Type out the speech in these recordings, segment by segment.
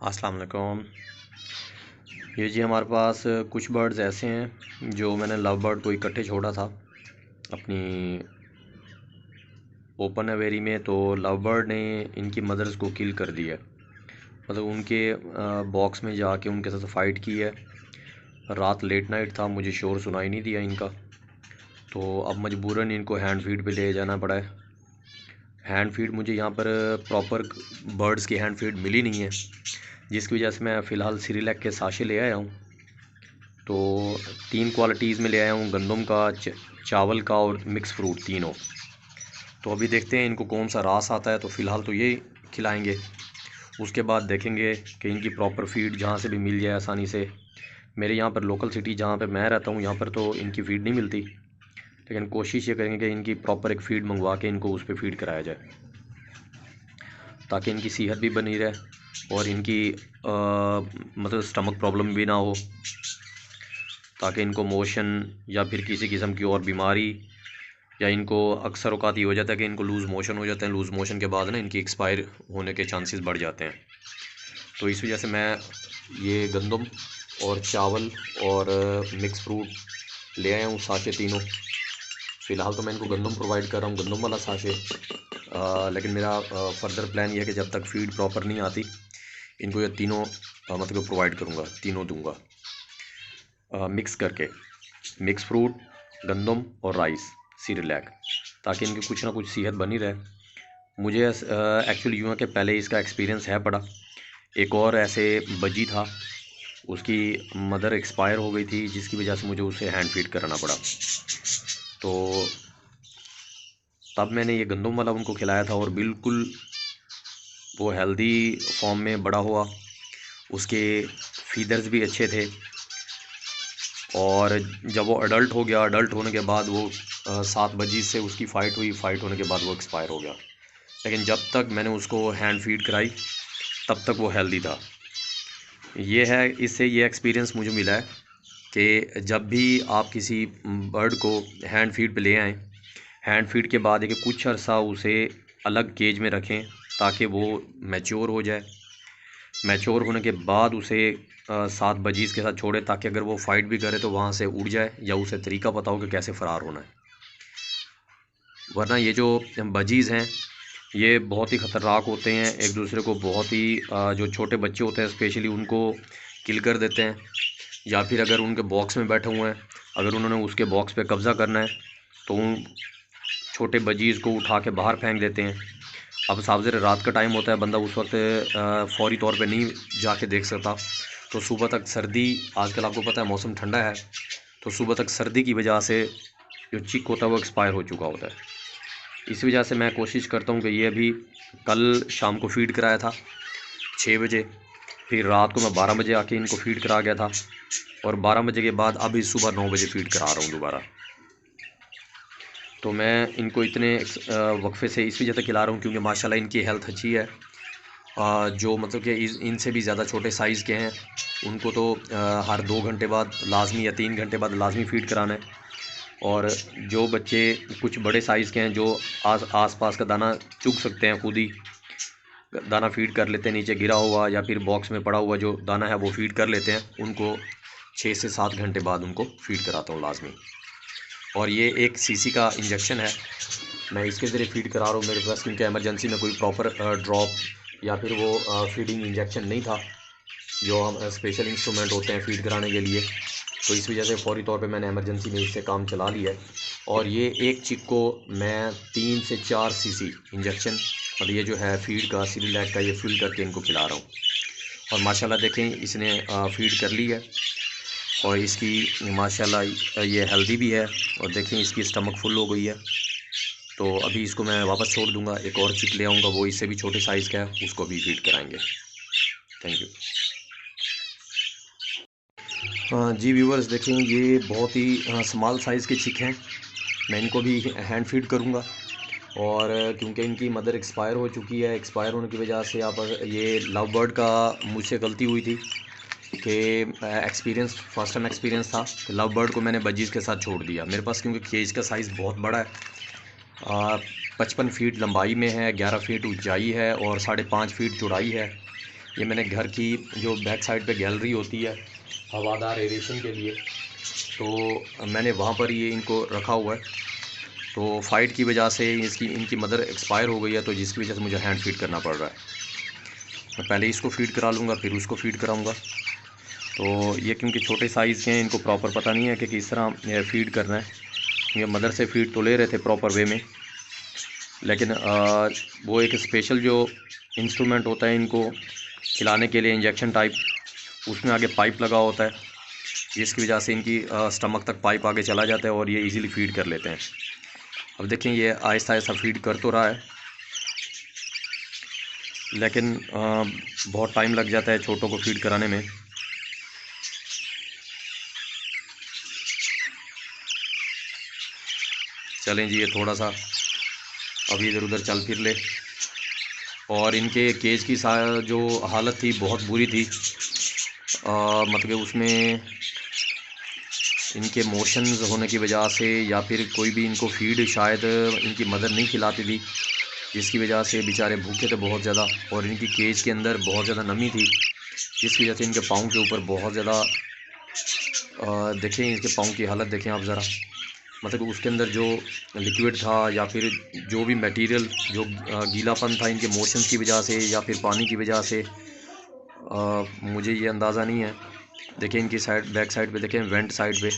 अस्सलाम वालेकुम। ये जी हमारे पास कुछ बर्ड्स ऐसे हैं जो मैंने लव बर्ड को इकट्ठे छोड़ा था अपनी ओपन एवेरी में। तो लव बर्ड ने इनकी मदर्स को किल कर दिया, मतलब उनके बॉक्स में जाके उनके साथ फाइट की है। रात लेट नाइट था, मुझे शोर सुनाई नहीं दिया इनका, तो अब मजबूरन इनको हैंड फीड पे ले जाना पड़ा है। हैंड फीड मुझे यहाँ पर प्रॉपर बर्ड्स की हैंड फीड मिली नहीं है, जिसकी वजह से मैं फ़िलहाल सिरिलैक के साशे ले आया हूँ। तो 3 क्वालिटीज़ में ले आया हूँ, गंदम का, चावल का और मिक्स फ्रूट तीनों। तो अभी देखते हैं इनको कौन सा रास आता है, तो फ़िलहाल तो ये खिलाएंगे। उसके बाद देखेंगे कि इनकी प्रॉपर फीड जहाँ से भी मिल जाए आसानी से। मेरे यहाँ पर लोकल सिटी जहाँ पे मैं रहता हूँ यहाँ पर तो इनकी फ़ीड नहीं मिलती, लेकिन कोशिश ये करेंगे कि इनकी प्रॉपर एक फ़ीड मंगवा के इनको उस पर फीड कराया जाए, ताकि इनकी सेहत भी बनी रहे और इनकी मतलब स्टमक प्रॉब्लम भी ना हो, ताकि इनको मोशन या फिर किसी किस्म की और बीमारी, या इनको अक्सर औकात ये हो जाता है कि इनको लूज़ मोशन हो जाते हैं। लूज़ मोशन के बाद ना इनकी एक्सपायर होने के चांसेस बढ़ जाते हैं। तो इस वजह से मैं ये गंदम और चावल और मिक्स फ्रूट ले आया हूँ, साशे तीनों। फ़िलहाल तो मैं इनको गंदम प्रोवाइड कर रहा हूँ, गंदम वाला साशे। लेकिन मेरा फर्दर प्लान ये है कि जब तक फीड प्रॉपर नहीं आती इनको ये तीनों मतलब प्रोवाइड करूँगा, तीनों दूँगा मिक्स करके, मिक्स फ्रूट, गंदम और राइस, सीरियलैक, ताकि इनकी कुछ ना कुछ सेहत बनी रहे। मुझे एक्चुअली यूँ है कि पहले इसका एक्सपीरियंस है पड़ा। एक और ऐसे बजी था, उसकी मदर एक्सपायर हो गई थी, जिसकी वजह से मुझे उसे हैंड फीड कराना पड़ा। तो तब मैंने ये गंदम वाला उनको खिलाया था और बिल्कुल वो हेल्दी फॉर्म में बड़ा हुआ। उसके फीदर्स भी अच्छे थे, और जब वो अडल्ट हो गया, अडल्ट होने के बाद वो 7 बजे से उसकी फ़ाइट हुई। फ़ाइट होने के बाद वो एक्सपायर हो गया, लेकिन जब तक मैंने उसको हैंड फीड कराई तब तक वो हेल्दी था। ये है, इससे ये एक्सपीरियंस मुझे मिला है कि जब भी आप किसी बर्ड को हैंड फीड पे ले आएँ, हैंड फीड के बाद एक कुछ अर्सा उसे अलग केज में रखें ताकि वो मैच्योर हो जाए। मैच्योर होने के बाद उसे 7 बजीज़ के साथ छोड़े, ताकि अगर वो फाइट भी करे तो वहाँ से उड़ जाए, या उसे तरीका पता हो कि कैसे फ़रार होना है। वरना ये जो बजीज़ हैं ये बहुत ही ख़तरनाक होते हैं, एक दूसरे को बहुत ही जो छोटे बच्चे होते हैं स्पेशली उनको किल कर देते हैं। या फिर अगर उनके बॉक्स में बैठे हुए हैं, अगर उन्होंने उसके बॉक्स पे कब्ज़ा करना है तो उन छोटे बजीज़ को उठा के बाहर फेंक देते हैं। अब साहब ज़रा रात का टाइम होता है, बंदा उस वक्त फ़ौरी तौर पे नहीं जाके देख सकता, तो सुबह तक सर्दी, आजकल आपको पता है मौसम ठंडा है, तो सुबह तक सर्दी की वजह से जो चिक होता है वो एक्सपायर हो चुका होता है। इस वजह से मैं कोशिश करता हूँ कि ये अभी कल शाम को फ़ीड कराया था 6 बजे, फिर रात को मैं 12 बजे आके इनको फ़ीड करा गया था, और 12 बजे के बाद अभी सुबह 9 बजे फ़ीड करा रहा हूँ दोबारा। तो मैं इनको इतने वक्फे से इस वजह से खिला रहा हूँ क्योंकि माशाल्लाह इनकी हेल्थ अच्छी है। जो मतलब कि इनसे भी ज़्यादा छोटे साइज़ के हैं उनको तो हर 2 घंटे बाद लाजमी या 3 घंटे बाद लाजमी फ़ीड कराना है। और जो बच्चे कुछ बड़े साइज़ के हैं जो आस पास का दाना चुग सकते हैं, खुद ही दाना फ़ीड कर लेते हैं, नीचे गिरा हुआ या फिर बॉक्स में पड़ा हुआ जो दाना है वो फ़ीड कर लेते हैं, उनको 6 से 7 घंटे बाद उनको फ़ीड कराता हूँ लाजमी। और ये 1 सीसी का इंजेक्शन है, मैं इसके ज़रिए फ़ीड करा रहा हूँ मेरे पास, क्योंकि एमरजेंसी में कोई प्रॉपर ड्रॉप या फिर वो फीडिंग इंजेक्शन नहीं था जो हम स्पेशल इंस्ट्रूमेंट होते हैं फ़ीड कराने के लिए। तो इस वजह से फ़ौरी तौर पे मैंने एमरजेंसी में इससे काम चला लिया है। और ये एक चिक को मैं 3 से 4 सीसी इंजेक्शन, मतलब ये जो है फ़ीड का, सिरिलैक का, ये फिल करके इनको खिला रहा हूँ। और माशाल्लाह देखें इसने फ़ीड कर ली है, और इसकी माशाल्लाह ये हेल्दी भी है, और देखें इसकी स्टमक फुल हो गई है। तो अभी इसको मैं वापस छोड़ दूँगा, एक और चिक ले आऊँगा, वो इससे भी छोटे साइज़ का है, उसको भी फ़ीड कराएँगे। Thank you. जी व्यूवर्स, देखें ये बहुत ही स्मॉल साइज़ के चिक हैं। मैं इनको भी हैंड फीड करूँगा, और क्योंकि इनकी मदर एक्सपायर हो चुकी है, एक्सपायर होने की वजह से आप ये लव बर्ड का मुझसे गलती हुई थी कि एक्सपीरियंस, फर्स्ट टाइम एक्सपीरियंस था कि लव बर्ड को मैंने बजीज़ के साथ छोड़ दिया मेरे पास, क्योंकि केज का साइज़ बहुत बड़ा है। 55 फीट लंबाई में है, 11 फीट ऊंचाई है और 5.5 फीट चौड़ाई है। ये मैंने घर की जो बैक साइड पे गैलरी होती है हवादार एरेशन के लिए, तो मैंने वहाँ पर ये इनको रखा हुआ है। तो फाइट की वजह से इनकी मदर एक्सपायर हो गई है, तो जिसकी वजह से मुझे हैंड फीड करना पड़ रहा है। मैं पहले इसको फीड करा लूँगा, फिर उसको फीड कराऊँगा। तो ये क्योंकि छोटे साइज़ के हैं, इनको प्रॉपर पता नहीं है कि किस तरह फीड करना है। ये मदर से फीड तो ले रहे थे प्रॉपर वे में, लेकिन वो एक स्पेशल जो इंस्ट्रूमेंट होता है इनको खिलाने के लिए, इंजेक्शन टाइप, उसमें आगे पाइप लगा होता है, जिसकी वजह से इनकी स्टमक तक पाइप आगे चला जाता है और ये इजीली फीड कर लेते हैं। अब देखें ये आहिस्ता आहिस्ता फीड कर तो रहा है, लेकिन बहुत टाइम लग जाता है छोटों को फीड कराने में। चलें जी, ये थोड़ा सा अभी इधर उधर चल फिर ले। और इनके केज की जो हालत थी बहुत बुरी थी, मतलब उसमें इनके मोशंस होने की वजह से या फिर कोई भी इनको फीड शायद इनकी मदर नहीं खिलाती थी, जिसकी वजह से बेचारे भूखे थे बहुत ज़्यादा। और इनकी केज के अंदर बहुत ज़्यादा नमी थी, जिसकी वजह से इनके पाँव के ऊपर बहुत ज़्यादा देखें इसके पाँव की हालत देखें आप ज़रा, मतलब उसके अंदर जो लिक्विड था या फिर जो भी मटेरियल जो गीलापन था इनके मोशंस की वजह से या फिर पानी की वजह से, मुझे ये अंदाज़ा नहीं है। देखें इनकी साइड, बैक साइड पे देखें, वेंट साइड पे,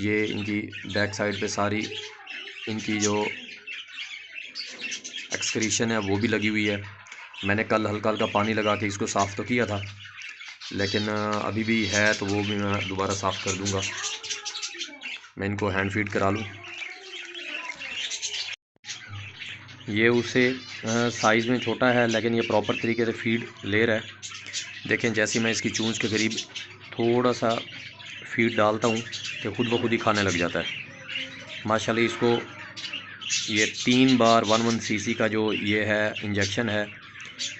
ये इनकी बैक साइड पे सारी इनकी जो एक्सक्रीशन है वो भी लगी हुई है। मैंने कल हल्का हल्का पानी लगा के इसको साफ़ तो किया था, लेकिन अभी भी है, तो वो भी मैं दोबारा साफ़ कर दूँगा। मैं इनको हैंड फीड करा लूँ। ये उससे साइज़ में छोटा है, लेकिन ये प्रॉपर तरीके से फीड ले रहा है। देखें जैसे मैं इसकी चूंच के करीब थोड़ा सा फीड डालता हूँ कि खुद ब खुद ही खाने लग जाता है। माशाल्लाह इसको ये 3 बार 1 cc का जो ये है इंजेक्शन है,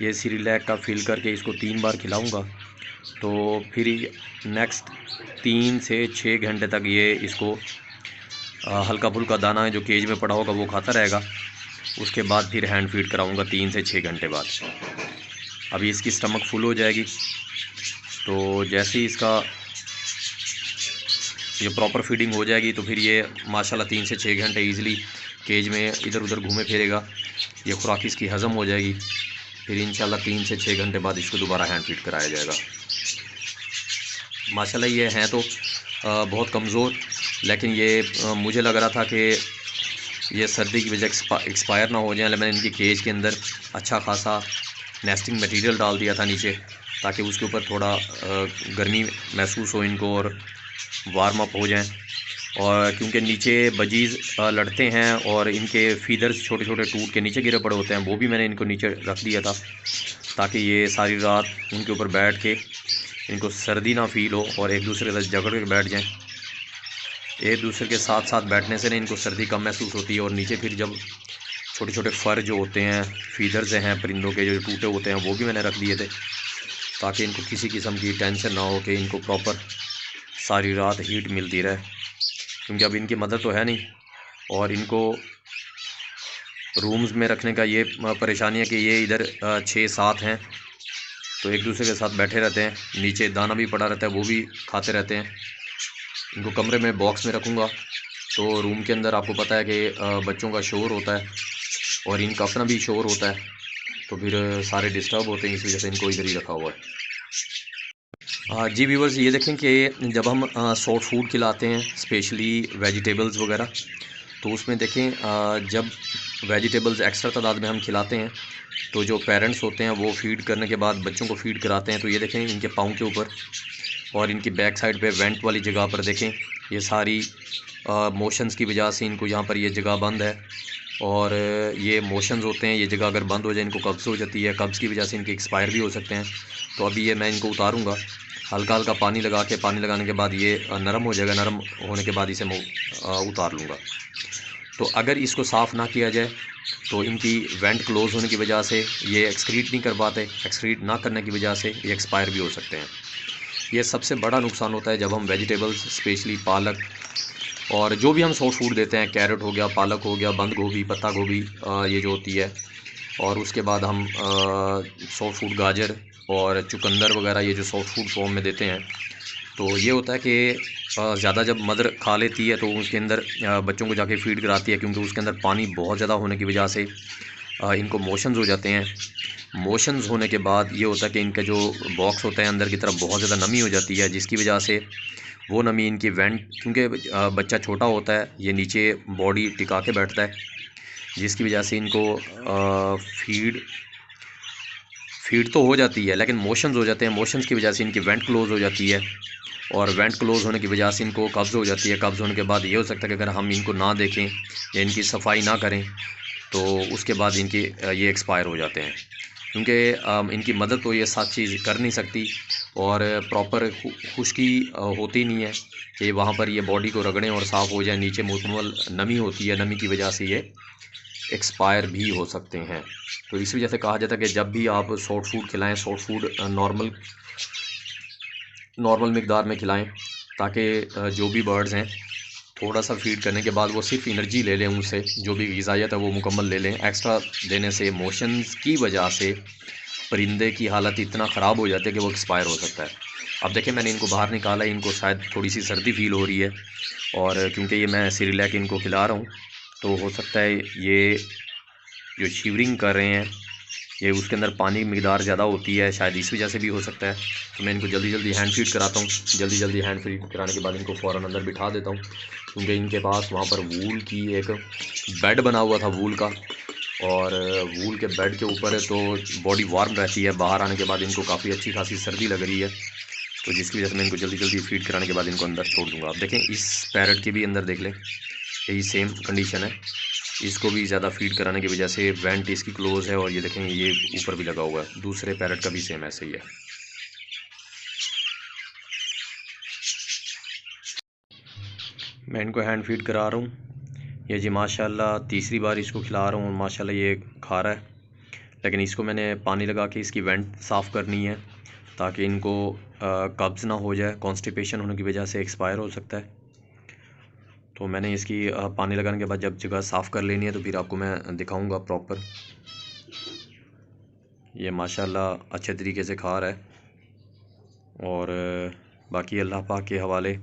ये सिरिलैक का फिल करके इसको 3 बार खिलाऊँगा। तो फिर नेक्स्ट 3 से 6 घंटे तक ये इसको हल्का फुल्का दाना जो केज में पड़ा होगा वो खाता रहेगा। उसके बाद फिर हैंड फीड कराऊंगा 3 से 6 घंटे बाद। अभी इसकी स्टमक फुल हो जाएगी, तो जैसे ही इसका ये प्रॉपर फीडिंग हो जाएगी तो फिर ये माशाल्लाह 3 से 6 घंटे ईज़िली केज में इधर उधर घूमे फिरेगा। ये खुराक इसकी हज़म हो जाएगी, फिर इंशाल्लाह 3 से 6 घंटे बाद इसको दोबारा हैंड फीड कराया जाएगा। माशाल्लाह ये हैं तो बहुत कमज़ोर, लेकिन ये मुझे लग रहा था कि ये सर्दी की वजह एक्सपायर ना हो जाए। मैंने इनकी केज के अंदर अच्छा खासा नेस्टिंग मटेरियल डाल दिया था नीचे, ताकि उसके ऊपर थोड़ा गर्मी महसूस हो इनको और वार्म अप हो जाएं। और क्योंकि नीचे बजीज़ लड़ते हैं और इनके फीदर्स छोटे छोटे टूट के नीचे गिरे पड़े होते हैं, वो भी मैंने इनको नीचे रख दिया था ताकि ये सारी रात उनके ऊपर बैठ के इनको सर्दी ना फील हो और एक दूसरे के साथ झगड़ के बैठ जाएं। एक दूसरे के साथ साथ बैठने से ना इनको सर्दी कम महसूस होती है। और नीचे फिर जब छोटे छोटे फर जो होते हैं, फीदर्स हैं परिंदों के जो टूटे होते हैं, वो भी मैंने रख दिए थे ताकि इनको किसी किस्म की टेंशन ना हो कि इनको प्रॉपर सारी रात हीट मिलती रहे। क्योंकि अब इनकी मदर तो है नहीं और इनको रूम्स में रखने का ये परेशानी है कि ये इधर 6-7 हैं, तो एक दूसरे के साथ बैठे रहते हैं। नीचे दाना भी पड़ा रहता है, वो भी खाते रहते हैं। इनको कमरे में बॉक्स में रखूँगा तो रूम के अंदर आपको पता है कि बच्चों का शोर होता है और इनका अपना भी शोर होता है, तो फिर सारे डिस्टर्ब होते हैं, इस वजह से इनको इधर ही रखा हुआ है। जी व्यूवर्स, ये देखें कि जब हम सॉफ्ट फूड खिलाते हैं, स्पेशली वेजिटेबल्स वगैरह, तो उसमें देखें जब वेजिटेबल्स एक्स्ट्रा तादाद में हम खिलाते हैं तो जो पेरेंट्स होते हैं वो फीड करने के बाद बच्चों को फीड कराते हैं। तो ये देखें इनके पाँव के ऊपर और इनकी बैक साइड पे वेंट वाली जगह पर देखें, ये सारी मोशंस की वजह से इनको यहाँ पर ये जगह बंद है। और ये मोशंस होते हैं, ये जगह अगर बंद हो जाए इनको कब्ज़ हो जाती है, कब्ज़ की वजह से इनके एक्सपायर भी हो सकते हैं। तो अभी ये मैं इनको उतारूँगा, हल्का हल्का पानी लगा के, पानी लगाने के बाद ये नरम हो जाएगा। नरम होने के बाद इसे मैं उतार लूँगा। तो अगर इसको साफ़ ना किया जाए तो इनकी वेंट क्लोज़ होने की वजह से ये एक्सक्रीट नहीं कर पाते, एक्सक्रीट ना करने की वजह से ये एक्सपायर भी हो सकते हैं। ये सबसे बड़ा नुकसान होता है जब हम वेजिटेबल्स, स्पेशली पालक और जो भी हम सॉफ्ट फूड देते हैं, कैरेट हो गया, पालक हो गया, बंद गोभी, पत्ता गोभी, ये जो होती है, और उसके बाद हम सॉफ्ट फूड गाजर और चुकंदर वगैरह ये जो सॉफ्ट फूड फॉर्म में देते हैं, तो ये होता है कि ज़्यादा जब मदर खा लेती है तो उसके अंदर बच्चों को जाके फीड कराती है, क्योंकि उसके अंदर पानी बहुत ज़्यादा होने की वजह से इनको मोशंस हो जाते हैं। मोशंस होने के बाद ये होता है कि इनका जो बॉक्स होता है अंदर की तरफ बहुत ज़्यादा नमी हो जाती है, जिसकी वजह से वो नमी इनकी वेंट, क्योंकि बच्चा छोटा होता है, ये नीचे बॉडी टिका के बैठता है, जिसकी वजह से इनको फीड तो हो जाती है लेकिन मोशंस हो जाते हैं। मोशंस की वजह से इनकी वेंट क्लोज़ हो जाती है, और वेंट क्लोज़ होने की वजह से इनको कब्ज़ हो जाती है। कब्ज़ होने के बाद ये हो सकता है कि अगर हम इनको ना देखें या इनकी सफाई ना करें तो उसके बाद इनके ये एक्सपायर हो जाते हैं, क्योंकि इनकी मदद तो ये सात चीज़ कर नहीं सकती, और प्रॉपर खुश्की होती नहीं है कि वहाँ पर ये बॉडी को रगड़ें और साफ़ हो जाए। नीचे मुकम्मल नमी होती है, नमी की वजह से ये एक्सपायर भी हो सकते हैं। तो इस वजह से कहा जाता है कि जब भी आप सॉफ्ट फूड खिलाएं, सॉफ्ट फूड नॉर्मल मिकदार में खिलाएं, ताकि जो भी बर्ड्स हैं थोड़ा सा फीड करने के बाद वो सिर्फ एनर्जी ले लें, उनसे जो भी ग़िज़ाइयत है वो मुकम्मल ले लें। एक्स्ट्रा देने से मोशंस की वजह से परिंदे की हालत इतना ख़राब हो जाती है कि वो एक्सपायर हो सकता है। अब देखिए मैंने इनको बाहर निकाला है, इनको शायद थोड़ी सी सर्दी फील हो रही है, और क्योंकि ये मैं सिरिलैक इनको खिला रहा हूँ तो हो सकता है ये जो शिवरिंग कर रहे हैं ये उसके अंदर पानी की मिकदार ज़्यादा होती है, शायद इस वजह से भी हो सकता है। तो मैं इनको जल्दी जल्दी हैंड फीड कराता हूँ। जल्दी जल्दी हैंड फीड कराने के बाद इनको फ़ौरन अंदर बिठा देता हूँ, क्योंकि इनके पास वहाँ पर वूल की एक बेड बना हुआ था वूल का, और वूल के बेड के ऊपर तो बॉडी वार्म रहती है। बाहर आने के बाद इनको काफ़ी अच्छी खासी सर्दी लग रही है, तो जिसकी वजह से मैं इनको जल्दी जल्दी फीड कराने के बाद इनको अंदर छोड़ दूँगा। आप देखें इस पैरट की भी अंदर देख लें, यही सेम कंडीशन है। इसको भी ज़्यादा फीड कराने की वजह से वेंट इसकी क्लोज़ है, और ये देखें ये ऊपर भी लगा हुआ है। दूसरे पैरट का भी सेम ऐसे ही है। मैं इनको हैंड फीड करा रहा हूँ। ये जी माशाल्लाह तीसरी बार इसको खिला रहा हूँ, माशाल्लाह ये खा रहा है। लेकिन इसको मैंने पानी लगा के इसकी वेंट साफ़ करनी है, ताकि इनको कब्ज़ ना हो जाए। कॉन्स्टिपेशन होने की वजह से एक्सपायर हो सकता है। तो मैंने इसकी पानी लगाने के बाद जब जगह साफ़ कर लेनी है तो फिर आपको मैं दिखाऊंगा प्रॉपर। ये माशाल्लाह अच्छे तरीके से खा रहा है, और बाकी अल्लाह पाक के हवाले।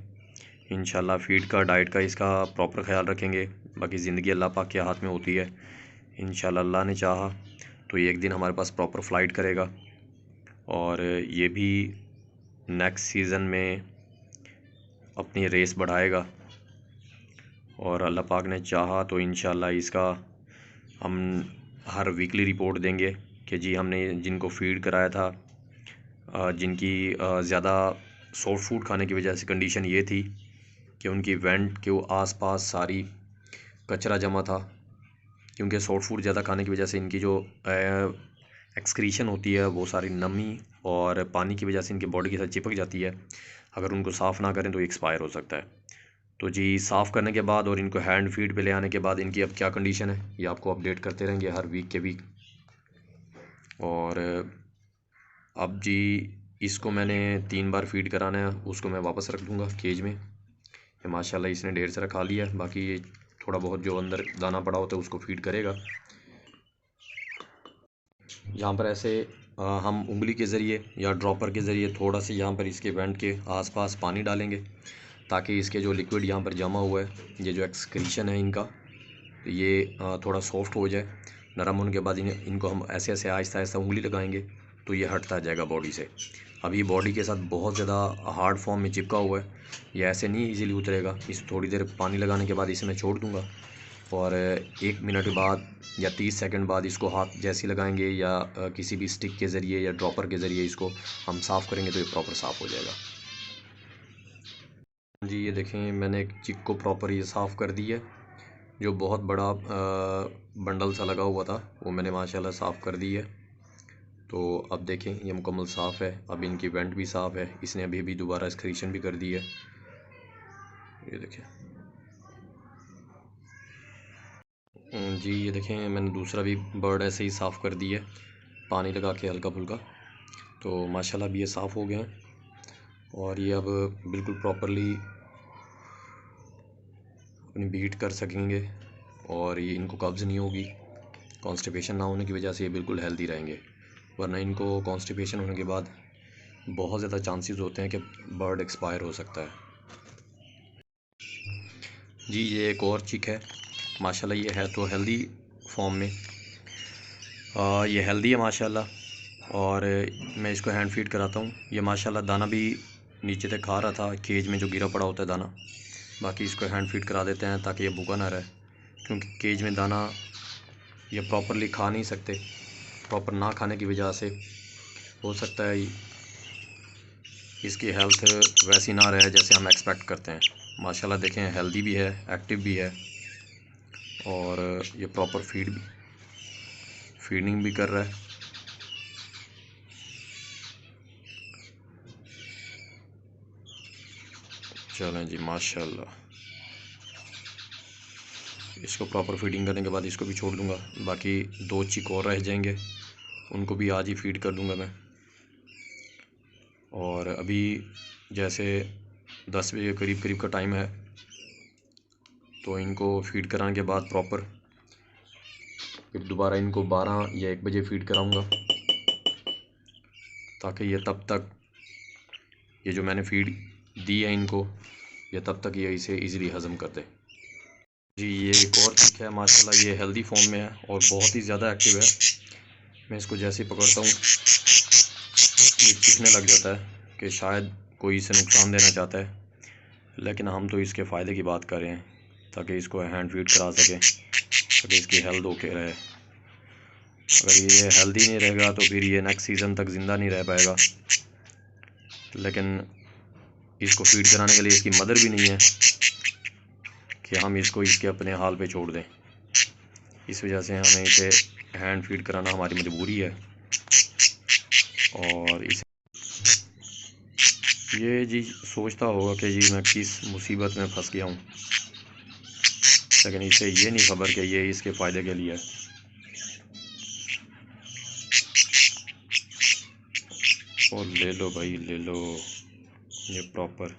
इंशाल्लाह फ़ीड का, डाइट का इसका प्रॉपर ख्याल रखेंगे। बाकी ज़िंदगी अल्लाह पाक के हाथ में होती है। इंशाल्लाह अल्लाह ने चाहा तो ये एक दिन हमारे पास प्रॉपर फ़्लाइट करेगा, और ये भी नेक्स्ट सीज़न में अपनी रेस बढ़ाएगा, और अल्लाह पाक ने चाहा तो इंशाल्लाह इसका हम हर वीकली रिपोर्ट देंगे कि जी हमने जिनको फ़ीड कराया था, जिनकी ज़्यादा सॉफ्ट फूड खाने की वजह से कंडीशन ये थी कि उनकी वेंट के आसपास सारी कचरा जमा था, क्योंकि सॉफ्ट फूड ज़्यादा खाने की वजह से इनकी जो एक्सक्रीशन होती है वो सारी नमी और पानी की वजह से इनकी बॉडी के साथ चिपक जाती है। अगर उनको साफ़ ना करें तो एक्सपायर हो सकता है। तो जी साफ़ करने के बाद और इनको हैंड फीड पे ले आने के बाद इनकी अब क्या कंडीशन है ये आपको अपडेट करते रहेंगे हर वीक के वीक। और अब जी इसको मैंने 3 बार फीड कराना है, उसको मैं वापस रख दूँगा केज में। ये माशाल्लाह इसने ढेर सारा खा लिया है, बाकी ये थोड़ा बहुत जो अंदर दाना पड़ा होता है उसको फीड करेगा। यहाँ पर ऐसे हम उंगली के ज़रिए या ड्रॉपर के ज़रिए थोड़ा सा यहाँ पर इसके वेंट के आसपास पानी डालेंगे, ताकि इसके जो लिक्विड यहाँ पर जमा हुआ है, ये जो एक्सक्रीशन है इनका, ये थोड़ा सॉफ्ट हो जाए। नरम होने के बाद इनको हम ऐसे ऐसे आहिस्ता आहिस्ता उंगली लगाएंगे तो ये हटता जाएगा बॉडी से। अब ये बॉडी के साथ बहुत ज़्यादा हार्ड फॉर्म में चिपका हुआ है, ये ऐसे नहीं इजीली उतरेगा। इस थोड़ी देर पानी लगाने के बाद इसे मैं छोड़ दूँगा, और 1 मिनट बाद या 30 सेकंड बाद इसको हाथ जैसे लगाएंगे या किसी भी स्टिक के ज़रिए या ड्रॉपर के ज़रिए इसको हम साफ़ करेंगे तो ये प्रॉपर साफ़ हो जाएगा। जी ये देखें मैंने एक चिक को प्रॉपर ये साफ़ कर दी है। जो बहुत बड़ा बंडल सा लगा हुआ था वो मैंने माशाल्लाह साफ़ कर दी है। तो अब देखें ये मुकम्मल साफ़ है। अब इनकी वेंट भी साफ़ है, इसने अभी भी दोबारा एक्सक्रीशन भी कर दी है। ये देखें जी, ये देखें मैंने दूसरा भी बर्ड ऐसे ही साफ़ कर दी है पानी लगा के हल्का फुल्का। तो माशाल्लाह अभी ये साफ़ हो गए हैं, और ये अब बिल्कुल प्रॉपरली अपनी बीट कर सकेंगे, और ये इनको कब्ज़ नहीं होगी। कॉन्स्टिपेशन ना होने की वजह से ये बिल्कुल हेल्दी रहेंगे। वरना इनको कॉन्स्टिपेशन होने के बाद बहुत ज़्यादा चांसेस होते हैं कि बर्ड एक्सपायर हो सकता है। जी ये एक और चिक है माशाल्लाह, ये है तो हेल्दी फॉर्म में, ये हेल्दी है माशाल्लाह। और मैं इसको हैंड फीड कराता हूँ। ये माशाल्लाह दाना भी नीचे तक खा रहा था, केज में जो गिरा पड़ा होता है दाना। बाकी इसको हैंड फीड करा देते हैं ताकि ये भूखा ना रहे, क्योंकि केज में दाना ये प्रॉपरली खा नहीं सकते। प्रॉपर ना खाने की वजह से हो सकता है इसकी हेल्थ वैसी ना रहे जैसे हम एक्सपेक्ट करते हैं। माशाल्लाह देखें, हेल्दी भी है, एक्टिव भी है, और ये प्रॉपर फीडिंग भी कर रहा है। चलें जी माशाल्लाह, इसको प्रॉपर फीडिंग करने के बाद इसको भी छोड़ दूंगा। बाकी 2 चिक और रह जाएंगे, उनको भी आज ही फीड कर दूंगा मैं। और अभी जैसे 10 बजे करीब करीब का टाइम है, तो इनको फीड कराने के बाद प्रॉपर फिर दोबारा इनको 12 या 1 बजे फीड कराऊंगा, ताकि ये तब तक ये जो मैंने फीड दी है इनको, ये तब तक ये इसे इजीली हज़म कर दे। जी ये एक और चिक है माशाल्लाह, ये हेल्दी फॉर्म में है और बहुत ही ज़्यादा एक्टिव है। मैं इसको जैसे ही पकड़ता हूँ ये चीखने लग जाता है कि शायद कोई इसे नुकसान देना चाहता है, लेकिन हम तो इसके फ़ायदे की बात कर रहे हैं ताकि इसको हैंड फीड करा सकें, ताकि इसकी हेल्थ ओके रहे। अगर ये हेल्दी नहीं रहेगा तो फिर ये नेक्स्ट सीज़न तक ज़िंदा नहीं रह पाएगा। लेकिन इसको फीड कराने के लिए इसकी मदर भी नहीं है कि हम इसको इसके अपने हाल पे छोड़ दें। इस वजह से हमें इसे हैंड फीड कराना हमारी मजबूरी है। और इसे ये जी सोचता होगा कि जी मैं किस मुसीबत में फंस गया हूँ, लेकिन इसे ये नहीं खबर कि ये इसके फ़ायदे के लिए है। और ले लो भाई ले लो, ये प्रॉपर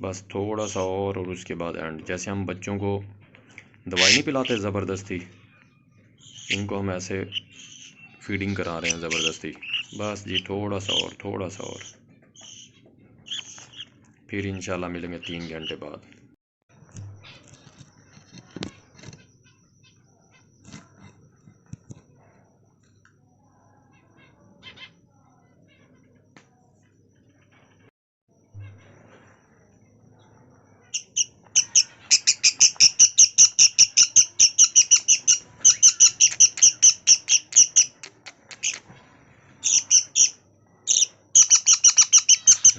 बस थोड़ा सा और उसके बाद एंड। जैसे हम बच्चों को दवाई नहीं पिलाते ज़बरदस्ती, इनको हम ऐसे फीडिंग करा रहे हैं ज़बरदस्ती। बस जी थोड़ा सा और, थोड़ा सा और, फिर इंशाल्लाह मिलेंगे 3 घंटे बाद।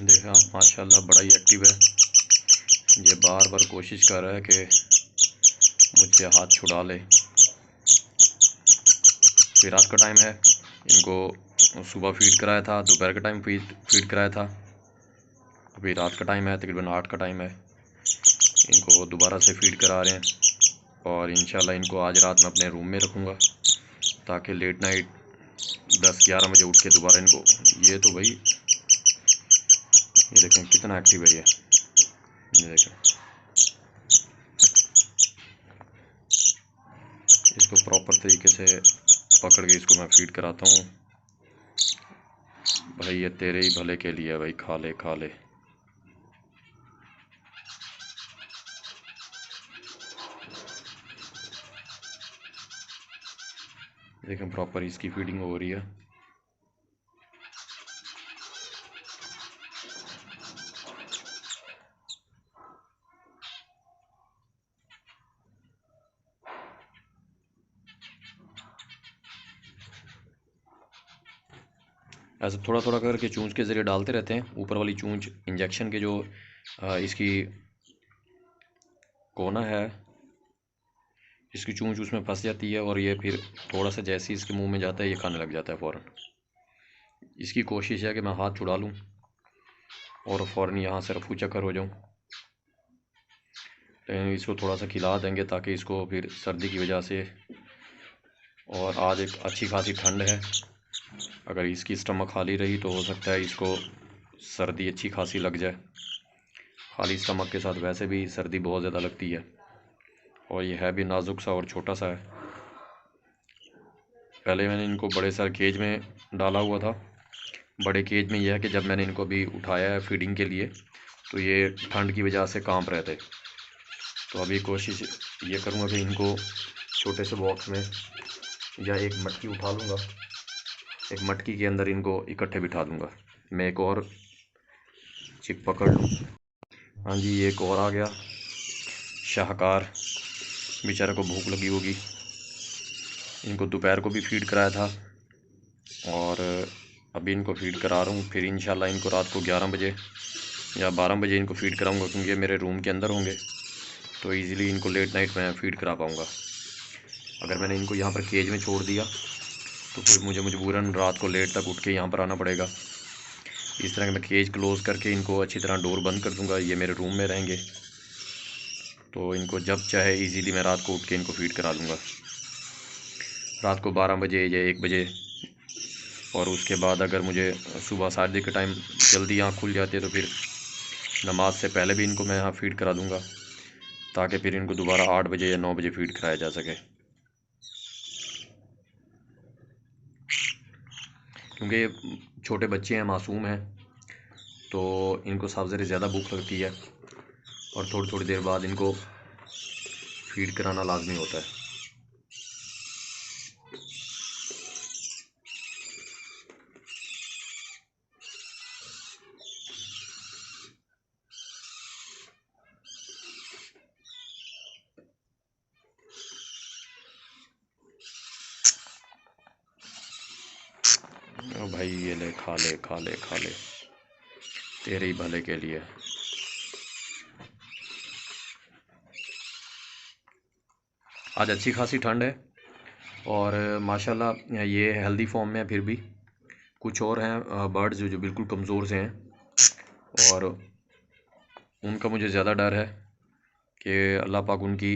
देखा आप माशाल्लाह बड़ा ही एक्टिव है। ये बार बार कोशिश कर रहा है कि मुझसे हाथ छुड़ा ले। फिर रात का टाइम है, इनको सुबह फीड कराया था, दोपहर का टाइम फीड कराया था, अभी रात का टाइम है, तकरीबन 8 का टाइम है। इनको दोबारा से फीड करा रहे हैं और इंशाल्लाह इनको आज रात में अपने रूम में रखूँगा, ताकि लेट नाइट 10-11 बजे उठ के दोबारा इनको। ये तो भाई ये देखें कितना एक्टिव है ये देखें। इसको प्रॉपर तरीके से पकड़ के इसको मैं फीड कराता हूँ। भाई ये तेरे ही भले के लिए भाई, खा ले खा ले। देखें प्रॉपर इसकी फीडिंग हो रही है। ऐसे थोड़ा थोड़ा करके चूंच के ज़रिए डालते रहते हैं। ऊपर वाली चूंच इंजेक्शन के जो इसकी कोना है, इसकी चूंच उसमें फंस जाती है और ये फिर थोड़ा सा जैसे ही इसके मुंह में जाता है ये खाने लग जाता है फ़ौरन। इसकी कोशिश है कि मैं हाथ छुड़ा लूँ और फ़ौरन यहाँ से रफू चक्कर हो जाऊँ। लेकिन इसको थोड़ा सा खिला देंगे ताकि इसको फिर सर्दी की वजह से, और आज एक अच्छी खासी ठंड है, अगर इसकी स्टमक खाली रही तो हो सकता है इसको सर्दी अच्छी खासी लग जाए। खाली स्टमक के साथ वैसे भी सर्दी बहुत ज़्यादा लगती है, और ये है भी नाजुक सा और छोटा सा है। पहले मैंने इनको बड़े सारे केज में डाला हुआ था। बड़े केज में यह है कि जब मैंने इनको अभी उठाया है फीडिंग के लिए तो ये ठंड की वजह से कांप रहे थे। तो अभी कोशिश ये करूँगा कि इनको छोटे से बॉक्स में या एक मटकी उठा लूँगा, एक मटकी के अंदर इनको इकट्ठे बिठा दूँगा। मैं एक और चिक पकड़ लूँ। हाँ जी, ये एक और आ गया शाहकार, बेचारे को भूख लगी होगी। इनको दोपहर को भी फीड कराया था और अभी इनको फीड करा रहा हूँ। फिर इंशाल्लाह इनको रात को 11 बजे या 12 बजे इनको फीड कराऊंगा, क्योंकि ये मेरे रूम के अंदर होंगे तो इजीली इनको लेट नाइट मैं फ़ीड करा पाऊँगा। अगर मैंने इनको यहाँ पर केज में छोड़ दिया तो फिर मुझे मजबूरन रात को लेट तक उठ के यहाँ पर आना पड़ेगा। इस तरह मैं केज क्लोज़ करके इनको अच्छी तरह डोर बंद कर दूँगा। ये मेरे रूम में रहेंगे तो इनको जब चाहे इजीली मैं रात को उठ के इनको फ़ीड करा लूँगा, रात को 12 बजे या 1 बजे। और उसके बाद अगर मुझे सुबह साजदे के टाइम जल्दी आँख खुल जाती है तो फिर नमाज से पहले भी इनको मैं यहाँ फ़ीड करा दूँगा, ताकि फिर इनको दोबारा 8 बजे या 9 बजे फ़ीड कराया जा सके। क्योंकि छोटे बच्चे हैं, मासूम हैं, तो इनको सबसे ज़्यादा भूख लगती है और थोड़ी थोड़ी देर बाद इनको फ़ीड कराना लाजमी होता है। ओ भाई, ये ले, खा ले खा ले खा ले, तेरे ही भले के लिए। आज अच्छी खासी ठंड है और माशाल्लाह ये हेल्दी फॉर्म में है। फिर भी कुछ और हैं बर्ड्स जो बिल्कुल कमज़ोर से हैं और उनका मुझे ज़्यादा डर है कि अल्लाह पाक उनकी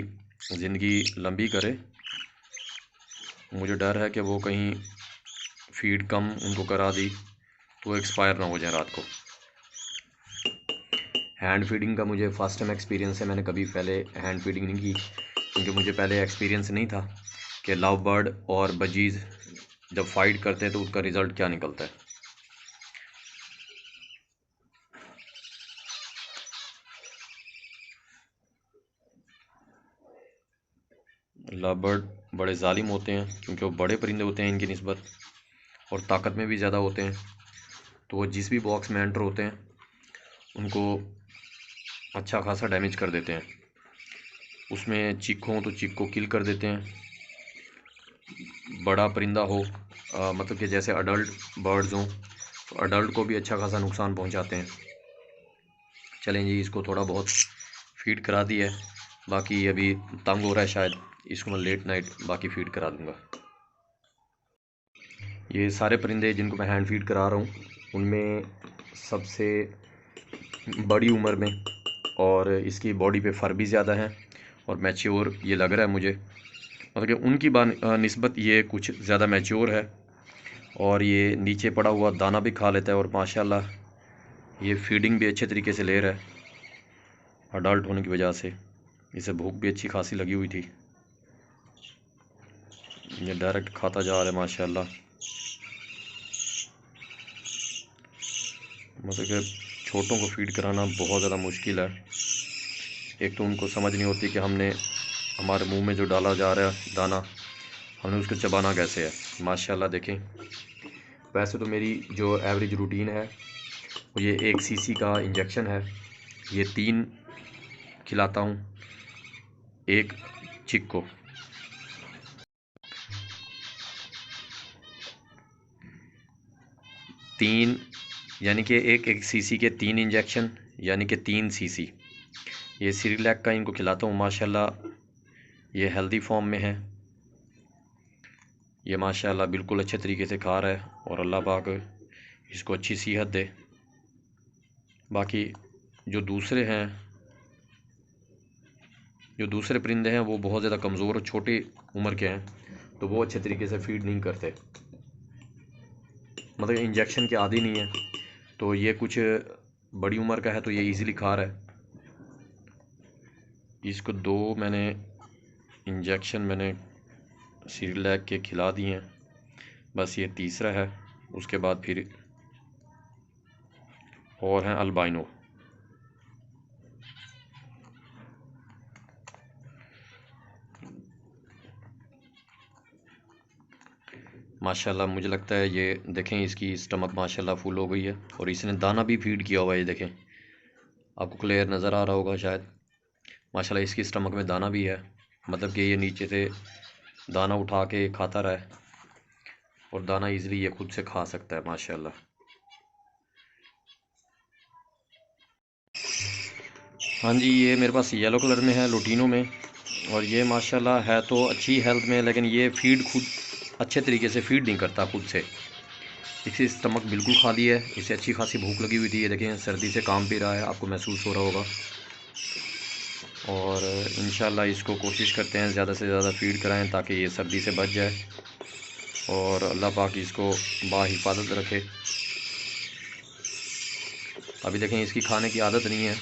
ज़िंदगी लंबी करे। मुझे डर है कि वो कहीं फ़ीड कम उनको करा दी तो वो एक्सपायर ना हो जाए रात को। हैंड फीडिंग का मुझे फ़र्स्ट टाइम एक्सपीरियंस है। मैंने कभी पहले हैंड फीडिंग नहीं की, क्योंकि मुझे पहले एक्सपीरियंस नहीं था कि लव बर्ड और बजीज़ जब फाइट करते हैं तो उसका रिज़ल्ट क्या निकलता है। लव बर्ड बड़े जालिम होते हैं, क्योंकि वो बड़े परिंदे होते हैं इनकी निस्बत और ताकत में भी ज़्यादा होते हैं। तो वो जिस भी बॉक्स में एंटर होते हैं उनको अच्छा खासा डैमेज कर देते हैं। उसमें चिक हो तो चिक को किल कर देते हैं। बड़ा परिंदा हो मतलब कि जैसे अडल्ट बर्ड्स हों तो अडल्ट को भी अच्छा खासा नुकसान पहुंचाते हैं। चलें जी, इसको थोड़ा बहुत फीड करा दी है, बाकी अभी तंग हो रहा है शायद, इसको मैं लेट नाइट बाकी फ़ीड करा दूँगा। ये सारे परिंदे जिनको मैं हैंड फीड करा रहा हूँ उनमें सबसे बड़ी उम्र में और इसकी बॉडी पे फर भी ज़्यादा है और मैच्योर ये लग रहा है मुझे, मतलब कि उनकी निस्बत ये कुछ ज़्यादा मैच्योर है और ये नीचे पड़ा हुआ दाना भी खा लेता है और माशाल्लाह ये फीडिंग भी अच्छे तरीके से ले रहा है। अडल्ट होने की वजह से इसे भूख भी अच्छी खासी लगी हुई थी। ये डायरेक्ट खाता जा रहा है माशाल्लाह। मतलब कि छोटों को फीड कराना बहुत ज़्यादा मुश्किल है। एक तो उनको समझ नहीं होती कि हमने हमारे मुंह में जो डाला जा रहा है दाना, हमने उसको चबाना कैसे है। माशाल्लाह देखें, वैसे तो मेरी जो एवरेज रूटीन है वो ये 1 सीसी का इंजेक्शन है। ये 3 खिलाता हूँ एक चिक को। तीन यानी कि एक सीसी के 3 इंजेक्शन, यानी कि 3 सीसी ये सिरिलैक का इनको खिलाता हूँ। माशाल्लाह ये हेल्दी फॉर्म में है। ये माशाल्लाह बिल्कुल अच्छे तरीके से खा रहा है और अल्लाह पाक इसको अच्छी सेहत दे। बाकी जो दूसरे परिंदे हैं वो बहुत ज़्यादा कमज़ोर और छोटी उम्र के हैं, तो वो अच्छे तरीके से फीड नहीं करते, मतलब इंजेक्शन के आदी नहीं है। तो ये कुछ बड़ी उम्र का है तो ये इजीली खा रहा है। इसको 2 इंजेक्शन मैंने सिरिलैक के खिला दिए हैं बस ये तीसरा है। उसके बाद फिर और हैं अल्बाइनो। माशाल्लाह मुझे लगता है ये देखें, इसकी स्टमक माशाल्लाह फुल हो गई है और इसने दाना भी फीड किया हुआ है। ये देखें, आपको क्लियर नज़र आ रहा होगा शायद। माशाल्लाह इसकी स्टमक में दाना भी है, मतलब कि ये नीचे से दाना उठा के खाता रहा है और दाना इजीली ये खुद से खा सकता है माशाल्लाह। हाँ जी, ये मेरे पास येलो कलर में है, लुटीनो में। और ये माशाल्लाह है तो अच्छी हेल्थ में, लेकिन ये फीड खुद अच्छे तरीके से फीड नहीं करता खुद से। इसकी स्टमक बिल्कुल खाली है, इसे अच्छी खासी भूख लगी हुई थी। ये देखें, सर्दी से काम पी रहा है, आपको महसूस हो रहा होगा। और इंशाल्लाह इसको कोशिश करते हैं ज़्यादा से ज़्यादा फ़ीड कराएं ताकि ये सर्दी से बच जाए और अल्लाह पाक इसको बाहिफाजत रखे। अभी देखें, इसकी खाने की आदत नहीं है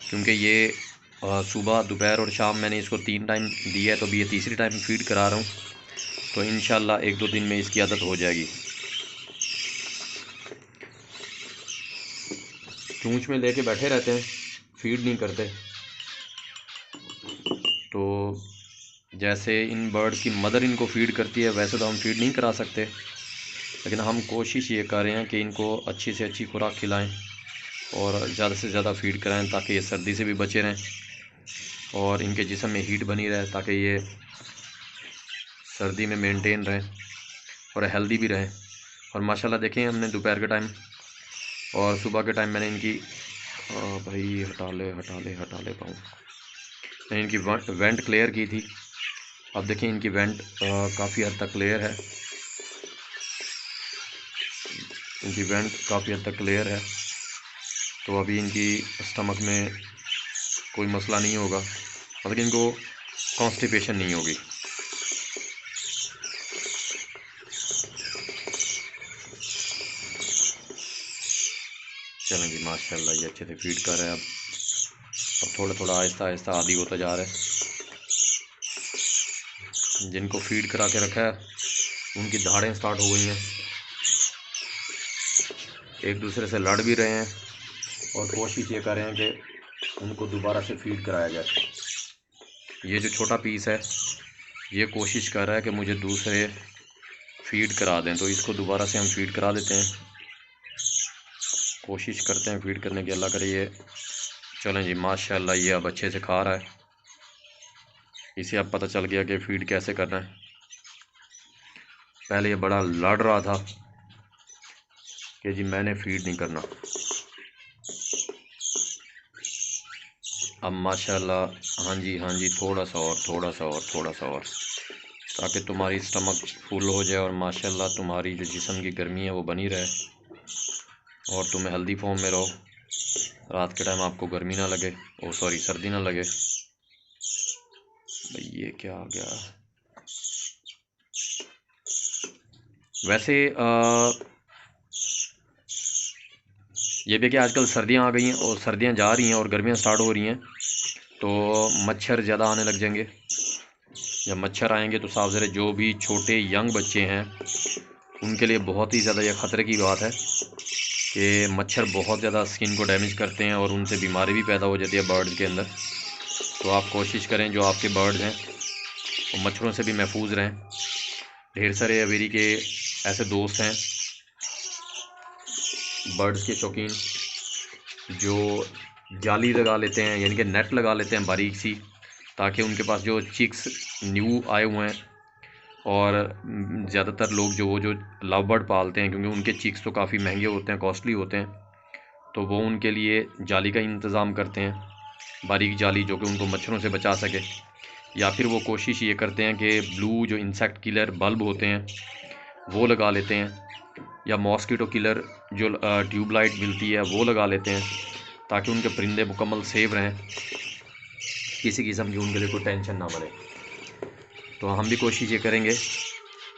क्योंकि ये सुबह दोपहर और शाम मैंने इसको 3 टाइम दिया है, तो अभी ये तीसरी टाइम फ़ीड करा रहा हूँ। तो इंशाल्लाह 1-2 दिन में इसकी आदत हो जाएगी। चूंच में लेके बैठे रहते हैं, फ़ीड नहीं करते। तो जैसे इन बर्ड्स की मदर इनको फ़ीड करती है वैसे तो हम फ़ीड नहीं करा सकते, लेकिन हम कोशिश ये कर रहे हैं कि इनको अच्छी से अच्छी खुराक खिलाएं और ज़्यादा से ज़्यादा फ़ीड कराएं ताकि ये सर्दी से भी बचे रहें और इनके जिस्म में हीट बनी रहे, ताकि ये सर्दी में मेंटेन रहें और हेल्दी भी रहें। और माशाल्लाह देखें, हमने दोपहर के टाइम और सुबह के टाइम मैंने इनकी भाई हटा ले पाऊँ, मैंने इनकी वेंट क्लियर की थी। अब देखें, इनकी वेंट काफ़ी हद तक क्लियर है, इनकी वेंट काफ़ी हद तक क्लियर है। तो अभी इनकी स्टमक में कोई मसला नहीं होगा, मतलब इनको कॉन्स्टिपेशन नहीं होगी। चलें जी, माशाल्लाह ये अच्छे से फीड कर रहा है। अब थोड़ा थोड़ा आहिस्ता आहिस्ता आदी होता जा रहा है। जिनको फीड करा के रखा है उनकी दहाड़ें स्टार्ट हो गई हैं, एक दूसरे से लड़ भी रहे हैं और कोशिश ये कर रहे हैं कि उनको दोबारा से फीड कराया जाए। ये जो छोटा पीस है ये कोशिश कर रहा है कि मुझे दूसरे फीड करा दें, तो इसको दोबारा से हम फीड करा देते हैं, कोशिश करते हैं फीड करने की, अल्लाह करे ये। चलें जी, माशाल्लाह ये अब अच्छे से खा रहा है। इसे अब पता चल गया कि फीड कैसे करना है। पहले ये बड़ा लड़ रहा था कि जी मैंने फीड नहीं करना, अब माशाल्लाह हाँ जी थोड़ा सा और ताकि तुम्हारी स्टमक फुल हो जाए और माशाल्लाह तुम्हारी जो जिस्म की गर्मी है वो बनी रहे और तुम हेल्दी फॉर्म में रहो, रात के टाइम आपको गर्मी ना लगे, ओ सॉरी सर्दी ना लगे। भाई ये क्या आ गया। वैसे ये भी कि आजकल सर्दियां आ गई हैं और सर्दियां जा रही हैं और गर्मियां स्टार्ट हो रही हैं, तो मच्छर ज़्यादा आने लग जाएंगे। जब मच्छर आएंगे तो साफ ज़रा जो भी छोटे यंग बच्चे हैं उनके लिए बहुत ही ज़्यादा यह ख़तरे की बात है कि मच्छर बहुत ज़्यादा स्किन को डैमेज करते हैं और उनसे बीमारी भी पैदा हो जाती है बर्ड्स के अंदर। तो आप कोशिश करें जो आपके बर्ड्स हैं वो मच्छरों से भी महफूज रहें। ढेर सारे अवेरी के ऐसे दोस्त हैं बर्ड्स के शौकीन जो जाली लगा लेते हैं, यानी कि नेट लगा लेते हैं बारीक सी, ताकि उनके पास जो चिक्स न्यू आए हुए हैं, और ज़्यादातर लोग जो लव बर्ड पालते हैं क्योंकि उनके चिक्स तो काफ़ी महंगे होते हैं, कॉस्टली होते हैं, तो वो उनके लिए जाली का इंतज़ाम करते हैं, बारीक जाली जो कि उनको मच्छरों से बचा सके। या फिर वो कोशिश ये करते हैं कि ब्लू जो इंसेक्ट किलर बल्ब होते हैं वो लगा लेते हैं, या मॉस्किटो किलर जो ट्यूबलाइट मिलती है वो लगा लेते हैं, ताकि उनके परिंदे मुकम्मल सेफ रहें, किसी किस्म की उनके लिए कोई टेंशन ना बने। तो हम भी कोशिश ये करेंगे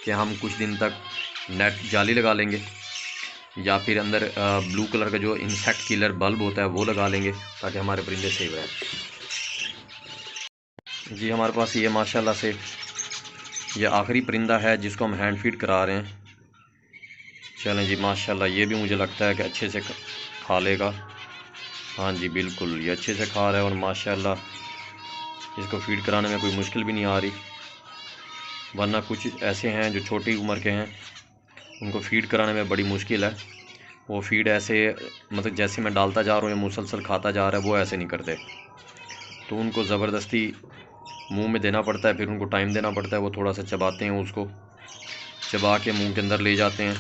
कि हम कुछ दिन तक नेट जाली लगा लेंगे या फिर अंदर ब्लू कलर का जो इंसेक्ट किलर बल्ब होता है वो लगा लेंगे ताकि हमारे परिंदे सेफ रहें। जी हमारे पास ये माशाल्लाह से ये आखिरी परिंदा है जिसको हम हैंड फीड करा रहे हैं। चलें जी, माशाल्लाह ये भी मुझे लगता है कि अच्छे से खा लेगा। हाँ जी बिल्कुल, ये अच्छे से खा रहा है और माशाल्लाह इसको फीड कराने में कोई मुश्किल भी नहीं आ रही। वरना कुछ ऐसे हैं जो छोटी उम्र के हैं, उनको फीड कराने में बड़ी मुश्किल है। वो फीड ऐसे मतलब जैसे मैं डालता जा रहा हूँ या मुसलसल खाता जा रहा है, वो ऐसे नहीं करते। तो उनको ज़बरदस्ती मुंह में देना पड़ता है, फिर उनको टाइम देना पड़ता है, वो थोड़ा सा चबाते हैं, उसको चबा के मुंह के अंदर ले जाते हैं,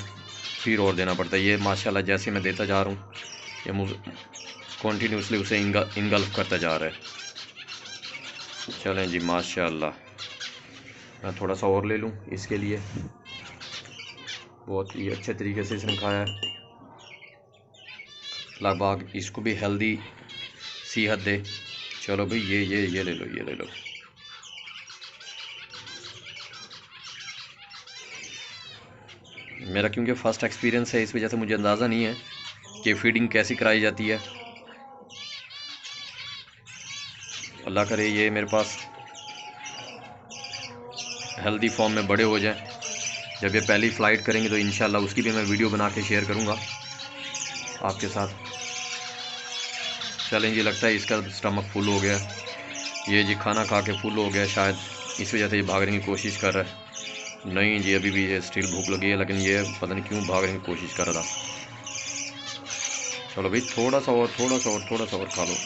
फिर और देना पड़ता है। ये माशाल्लाह जैसे मैं देता जा रहा हूँ, ये मुझ कॉन्टीन्यूसली उसे इंगल्फ करता जा रहा है। चलें जी माशाल्लाह, मैं थोड़ा सा और ले लूँ इसके लिए। बहुत ही अच्छे तरीके से इसने खाया है। लगभग इसको भी हेल्दी सेहत दे। चलो भाई ये ले लो, ये ले लो। मेरा क्योंकि फ़र्स्ट एक्सपीरियंस है, इस वजह से मुझे अंदाज़ा नहीं है कि फ़ीडिंग कैसी कराई जाती है। अल्लाह करे ये मेरे पास हेल्दी फॉर्म में बड़े हो जाएं। जब ये पहली फ़्लाइट करेंगे तो इंशाल्लाह उसकी भी मैं वीडियो बना के शेयर करूँगा आपके साथ। चलें जी, लगता है इसका स्टमक फुल हो गया। ये जी खाना खा के फुल हो गया शायद, इस वजह से ये भागने की कोशिश कर रहा है। नहीं जी, अभी भी ये स्टिल भूख लगी है, लेकिन ये पता नहीं क्यों भागने की कोशिश कर रहा था। चलो भाई थोड़ा सा और, थोड़ा सा और, थोड़ा सा और खा लो।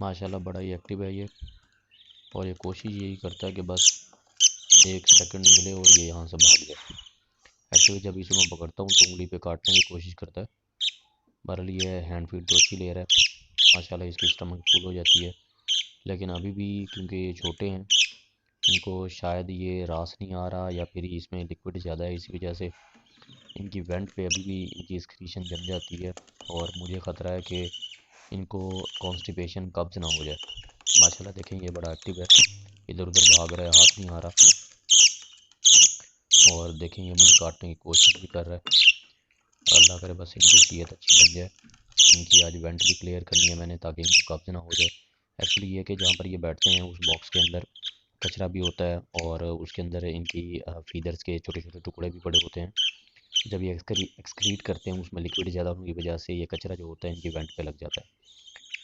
माशाल्लाह बड़ा ही एक्टिव है ये, और ये कोशिश यही करता है कि बस 1 सेकंड मिले और ये यहाँ से भाग जाए। एक्चुअली जब इसे मैं पकड़ता हूँ तो उंगली पे काटने की कोशिश करता है। बहरहाल ये हैंड फीड तो अच्छी ले रहा है, माशाल्लाह इसकी स्टमक फुल हो जाती है। लेकिन अभी भी क्योंकि ये छोटे हैं, इनको शायद ये रास नहीं आ रहा या फिर इसमें लिक्विड ज़्यादा है, इसी वजह से इनकी वेंट पे अभी भी इनकी एक्सक्रीशन जम जाती है, और मुझे ख़तरा है कि इनको कॉन्स्टिपेशन कब्ज़ ना हो जाए। माशाल्लाह देखें ये बड़ा एक्टिव है, इधर उधर भाग रहा है, हाथ नहीं आ रहा, और देखें ये मुझे काटने की कोशिश भी कर रहा है। अल्लाह करे बस इनकी सेहत अच्छी बन जाए। इनकी आज वेंट भी क्लियर करनी है मैंने, ताकि इनको कब्ज़ ना हो जाए। एक्चुअली ये कि जहाँ पर ये बैठते हैं उस बॉक्स के अंदर कचरा भी होता है, और उसके अंदर इनकी फीदर्स के छोटे छोटे टुकड़े भी पड़े होते हैं। जब ये एक्सक्रीट करते हैं उसमें लिक्विड ज़्यादा होने की वजह से ये कचरा जो होता है इनकी वेंट पे लग जाता है।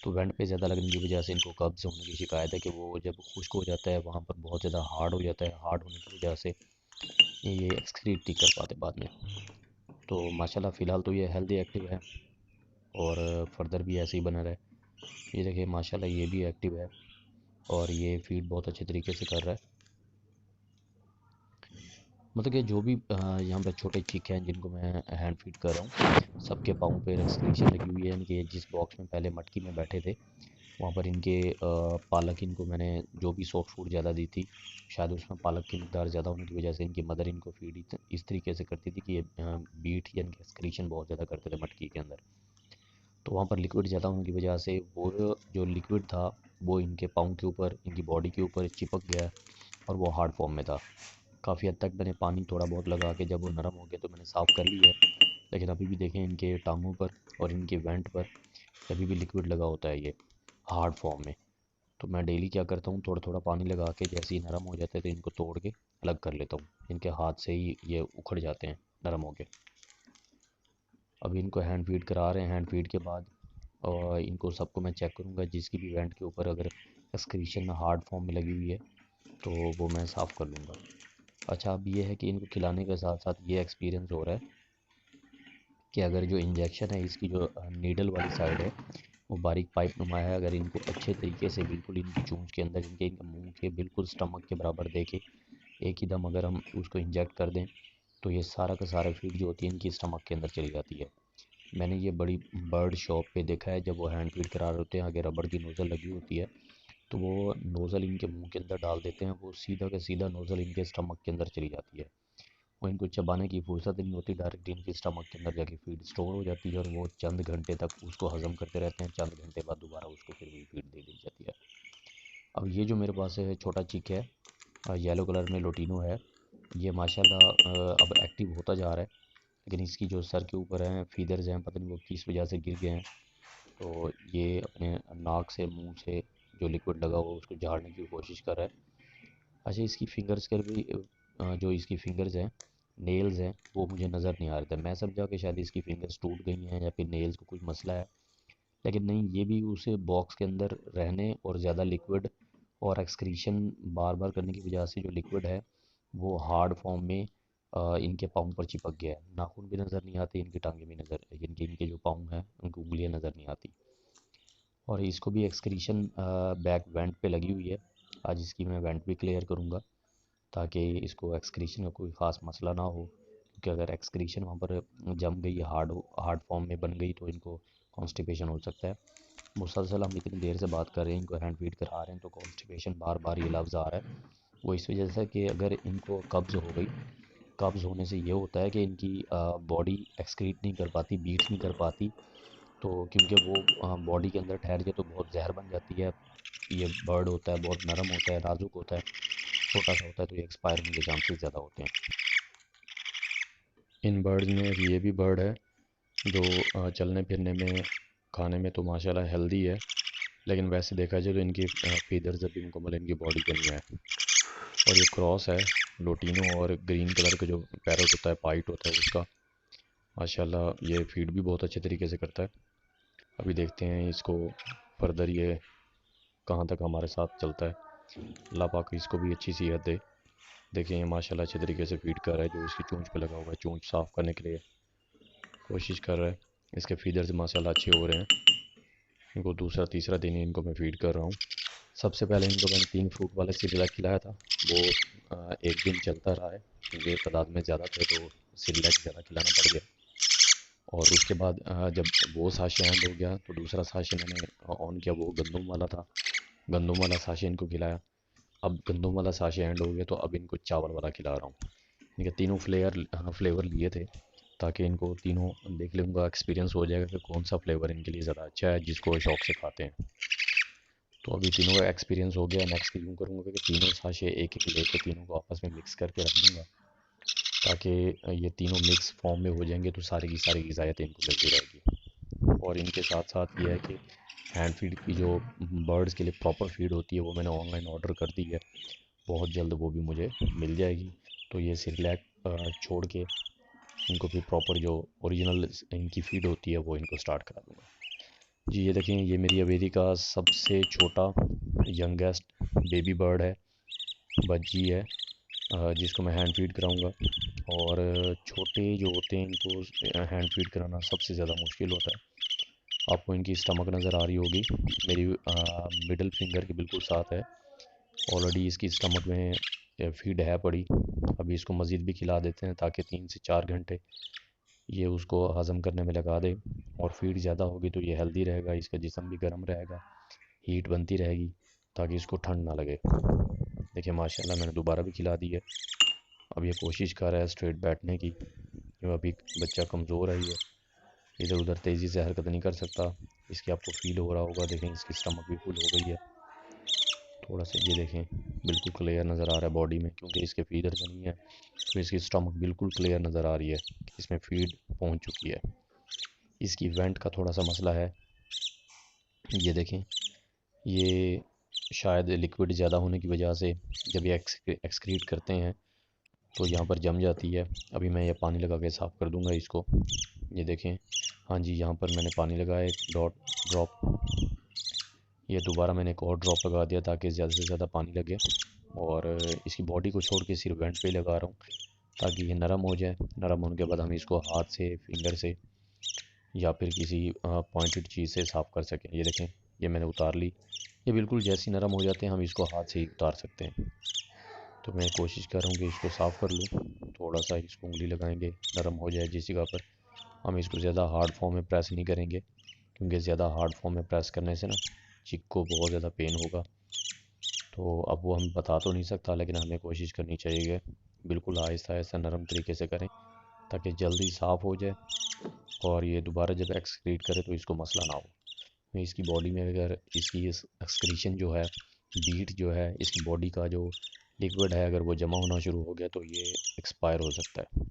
तो वेंट पे ज़्यादा लगने की वजह से इनको कब्ज़ होने की शिकायत है, कि वो जब खुश्क हो जाता है वहाँ पर बहुत ज़्यादा हार्ड हो जाता है, हार्ड होने की वजह से ये एक्सक्रीट नहीं कर पाते बाद में। तो माशाल्लाह फ़िलहाल तो ये हेल्दी एक्टिव है, और फर्दर भी ऐसे ही बना रहे। ये देखिए माशाल्लाह ये भी एक्टिव है, और ये फीड बहुत अच्छे तरीके से कर रहा है। मतलब कि जो भी यहाँ पे छोटे चिक हैं जिनको मैं हैंड फीड कर रहा हूँ, सबके पाँव पे एक्सक्रीशन लगी हुई है। इनके जिस बॉक्स में पहले मटकी में बैठे थे, वहाँ पर इनके पालक, इनको मैंने जो भी सॉफ्ट फूड ज़्यादा दी थी, शायद उसमें पालक की मकदार ज़्यादा होने की वजह से इनकी मदर इनको फीड इस तरीके से करती थी कि ये बीट या इनके एक्सक्रीशन बहुत ज़्यादा करते थे मटकी के अंदर। तो वहाँ पर लिक्विड ज़्यादा होने की वजह से वो जो लिक्विड था वो इनके पाँव के ऊपर, इनकी बॉडी के ऊपर चिपक गया, और वो हार्ड फॉर्म में था। काफ़ी हद तक मैंने पानी थोड़ा बहुत लगा के जब वो नरम हो गया तो मैंने साफ़ कर लिया है। लेकिन अभी भी देखें इनके टांगों पर और इनके वेंट पर अभी भी लिक्विड लगा होता है ये, हार्ड फॉर्म में। तो मैं डेली क्या करता हूँ, थोड़ा थोड़ा पानी लगा के जैसे ही नरम हो जाते हैं तो इनको तोड़ के अलग कर लेता हूँ। इनके हाथ से ही ये उखड़ जाते हैं नरम हो के। अभी इनको हैंड फीड करा रहे हैं, हैंड फीड के बाद और इनको सबको मैं चेक करूँगा, जिसकी भी वेंट के ऊपर अगर एक्सक्रीशन हार्ड फॉर्म में लगी हुई है तो वो मैं साफ़ कर लूँगा। अच्छा, अब ये है कि इनको खिलाने के साथ साथ ये एक्सपीरियंस हो रहा है कि अगर जो इंजेक्शन है इसकी जो नीडल वाली साइड है वो बारीक पाइप नुमा है, अगर इनको अच्छे तरीके से बिल्कुल इनकी चूंच के अंदर, इनके मुंह के बिल्कुल स्टमक के बराबर दे के एक ही दम अगर हम उसको इंजेक्ट कर दें तो ये सारा का सारा फीड जो होती है इनकी स्टमक के अंदर चली जाती है। मैंने ये बड़ी बर्ड शॉप पे देखा है, जब वो हैंड फीड करा रहे होते हैं, आगे रबड़ की नोज़ल लगी होती है, तो वो नोज़ल इनके मुंह के अंदर डाल देते हैं, वो सीधा का सीधा नोज़ल इनके स्टमक के अंदर चली जाती है। वो इनको चबाने की फुर्सत नहीं होती, डायरेक्ट इनकी स्टमक के अंदर जाके फीड स्टोर हो जाती है, और वो चंद घंटे तक उसको हज़म करते रहते हैं। चंद घंटे बाद दोबारा उसको फिर वही फीड दे दी जाती है। अब ये जो मेरे पास है छोटा चिक है, येलो कलर में लोटिनो है, ये माशाल्लाह अब एक्टिव होता जा रहा है। लेकिन इसकी जो सर के ऊपर हैं फीदर्स हैं, पता नहीं वो किस वजह से गिर गए हैं, तो ये अपने नाक से, मुंह से जो लिक्विड लगा हुआ उसको झाड़ने की कोशिश कर रहा है। अच्छा, इसकी फिंगर्स कर भी जो इसकी फिंगर्स हैं, नेल्स हैं, वो मुझे नज़र नहीं आ रहे थे। मैं समझा कि शायद इसकी फिंगर्स टूट गई हैं या फिर नेल्स को कुछ मसला है, लेकिन नहीं, ये भी उसे बॉक्स के अंदर रहने और ज़्यादा लिक्विड और एक्सक्रीशन बार बार करने की वजह से जो लिक्विड है वो हार्ड फॉर्म में इनके पाँव पर चिपक गया है। नाखून भी नज़र नहीं आते, इनकी टांगें भी नज़र, इनके इनके जो पाँव हैं उनकी उंगलियां नज़र नहीं आती। और इसको भी एक्सक्रीशन बैक वेंट पे लगी हुई है। आज इसकी मैं वेंट भी क्लियर करूँगा, ताकि इसको एक्सक्रीशन का कोई ख़ास मसला ना हो, क्योंकि अगर एक्सक्रीशन वहाँ पर जम गई, हार्ड फॉर्म में बन गई, तो इनको कॉन्स्टिपेशन हो सकता है। मुसलसल हम इतनी देर से बात कर रहे हैं, इनको हैंड फीड करा रहे हैं, तो कॉन्स्टिपेशन बार बार ये लफ्ज़ आ रहा है। वो इस वजह से कि अगर इनको कब्ज़ हो गई, कब्ज़ होने से ये होता है कि इनकी बॉडी एक्सक्रीट नहीं कर पाती, बीट नहीं कर पाती, तो क्योंकि वो बॉडी के अंदर ठहर जाए तो बहुत जहर बन जाती है। ये बर्ड होता है, बहुत नरम होता है, नाजुक होता है, छोटा सा होता है, तो ये एक्सपायर होने के चांसेस ज़्यादा होते हैं। इन बर्ड्स में एक ये भी बर्ड है जो चलने फिरने में, खाने में तो माशाल्लाह हेल्दी है, लेकिन वैसे देखा जाए तो इनकी फीदर्स अभी मुकम्मल इनकी बॉडी पे नहीं है। और ये क्रॉस है लोटिनो और ग्रीन कलर का जो पैरट होता है, पाइट होता है उसका। माशाल्लाह ये फीड भी बहुत अच्छे तरीके से करता है। अभी देखते हैं इसको फर्दर ये कहाँ तक हमारे साथ चलता है। अल्लाह पाक इसको भी अच्छी सेहत दे। देखें ये माशाल्लाह अच्छे तरीके से फीड कर रहा है, जो इसकी चोंच पे लगा हुआ है, चोंच साफ़ करने के लिए कोशिश कर रहा है। इसके फीदर्स माशाल्लाह अच्छे हो रहे हैं। इनको दूसरा तीसरा दिन इनको मैं फीड कर रहा हूँ। सबसे पहले इनको मैंने 3 फ्रूट वाला सिरिलैक खिलाया था, वो एक दिन चलता रहा है क्योंकि तादाद में ज़्यादा थे तो सिरिलैक ज़्यादा खिलाना पड़ गया। और उसके बाद जब वो साशे एंड हो गया तो दूसरा साशे मैंने ऑन किया, वो गंदम वाला था। गंदम वाला साशे इनको खिलाया। अब गंदम वाला साशे एंड हो गया तो अब इनको चावल वाला खिला रहा हूँ। इनके तीनों फ्लेवर लिए थे ताकि इनको तीनों देख ले, उनका एक्सपीरियंस हो जाएगा कि कौन सा फ्लेवर इनके लिए ज़्यादा अच्छा है जिसको वो शौक से खाते हैं। तो अभी तीनों का एक्सपीरियंस हो गया। नेक्स्ट यूँ करूँगा कि तीनों साशे एक एक लेके तीनों को आपस में मिक्स करके रख दूँगा ताकि ये तीनों मिक्स फॉर्म में हो जाएंगे तो सारी की सारी ग़िज़ायत इनको मिलती रहेगी। और इनके साथ साथ ये है कि हैंड फीड की जो बर्ड्स के लिए प्रॉपर फीड होती है वो मैंने ऑनलाइन ऑर्डर कर दी है, बहुत जल्द वो भी मुझे मिल जाएगी। तो ये सिरलैक छोड़ के इनको भी प्रॉपर जो ओरिजिनल इनकी फीड होती है वो इनको स्टार्ट करा दूँगा। जी ये देखें, ये मेरी अवेरी का सबसे छोटा यंगेस्ट बेबी बर्ड है, बज्जी है, जिसको मैं हैंड फीड कराऊंगा। और छोटे जो होते हैं इनको हैंड फीड कराना सबसे ज़्यादा मुश्किल होता है। आपको इनकी स्टमक नज़र आ रही होगी, मेरी मिडल फिंगर के बिल्कुल साथ है। ऑलरेडी इसकी स्टमक में फीड है पड़ी। अभी इसको मज़ीद भी खिला देते हैं ताकि 3 से 4 घंटे ये उसको हज़म करने में लगा दे। और फीड ज़्यादा होगी तो ये हेल्दी रहेगा, इसका जिस्म भी गर्म रहेगा, हीट बनती रहेगी ताकि इसको ठंड ना लगे। देखिए माशाल्लाह मैंने दोबारा भी खिला दी है। अब ये कोशिश कर रहा है स्ट्रेट बैठने की, क्यों अभी बच्चा कमज़ोर है, ये इधर उधर तेज़ी से हरकत नहीं कर सकता। इसकी आपको फील हो रहा होगा, देखें इसकी स्टमक भी फुल हो गई है। थोड़ा सा ये देखें बिल्कुल क्लियर नज़र आ रहा है बॉडी में, क्योंकि इसके फीडर्स नहीं है तो इसकी स्टमक बिल्कुल क्लियर नज़र आ रही है कि इसमें फीड पहुंच चुकी है। इसकी वेंट का थोड़ा सा मसला है, ये देखें, ये शायद लिक्विड ज़्यादा होने की वजह से जब ये एक्सक्रीट करते हैं तो यहाँ पर जम जाती है। अभी मैं ये पानी लगा के साफ़ कर दूँगा इसको। ये देखें, हाँ जी, यहाँ पर मैंने पानी लगाया एक ड्रॉप। ये दोबारा मैंने एक और ड्रॉप लगा दिया ताकि ज़्यादा से ज़्यादा पानी लगे। और इसकी बॉडी को छोड़ के सिर्फ वेंट पे लगा रहा हूँ ताकि ये नरम हो जाए। नरम होने के बाद हम इसको हाथ से, फिंगर से या फिर किसी पॉइंटेड चीज़ से साफ़ कर सकें। ये देखें, ये मैंने उतार ली। ये बिल्कुल जैसे नरम हो जाते हैं हम इसको हाथ से ही उतार सकते हैं। तो मैं कोशिश कर रहा हूँ कि इसको साफ़ कर लूँ। थोड़ा सा इसको उंगली लगाएंगे, नरम हो जाए जिस जगह पर। हम इसको ज़्यादा हार्ड फॉर्म में प्रेस नहीं करेंगे क्योंकि ज़्यादा हार्ड फॉर्म में प्रेस करने से ना चिक को बहुत ज़्यादा पेन होगा। तो अब वो हम बता तो नहीं सकता, लेकिन हमें कोशिश करनी चाहिए कि बिल्कुल आहिस्ता आहिस्ता नरम तरीके से करें ताकि जल्दी साफ़ हो जाए और ये दोबारा जब एक्सक्रीट करे तो इसको मसला ना हो। इसकी बॉडी में अगर इसकी एक्सक्रीशन जो है, बीट जो है, इसकी बॉडी का जो लिक्विड है, अगर वो जमा होना शुरू हो गया तो ये एक्सपायर हो सकता है।